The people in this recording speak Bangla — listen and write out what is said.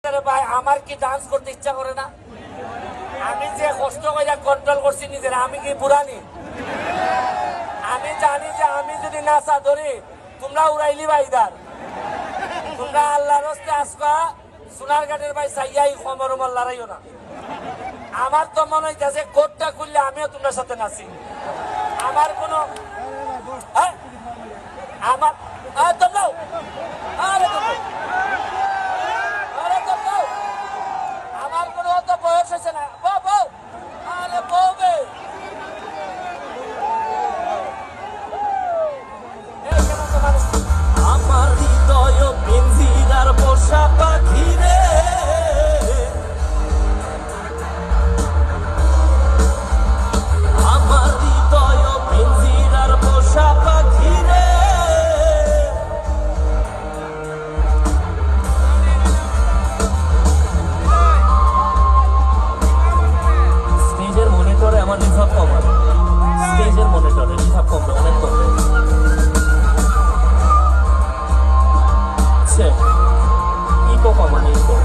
ভাই আমার কি ডান্স করতে ইচ্ছা করে না? আমি যে কষ্ট করে কন্ট্রোল করছি নিজের, আমি কি পুরানি? আমি জানি যে আমি যদি নাচা ধরি তোমরা উড়াইলি ভাইদার, তোমরা আল্লাহর রাস্তে আসবা সোনারঘাটের ভাই চাইয়াই খমর উমর লড়াইও না। আমার তো মনে হইতেছে কোটটা খুললে আমিও তোমার সাথে নাচি। আমার কোনো আমার তোমরাও আমার কোনো অত বয়স হয়েছে না। বউ আরে বউবে আমার হৃদয় পিঞ্জিরার পোষা পাখি রে, আমার হৃদয় পিঞ্জিরার পোষা পাখি রে। স্টেজের মনিটরে আমার রিভাব কমার, স্টেজের মনিটরে রিভাব কমবে, অনেক কমবে। ইকো কমান ইকো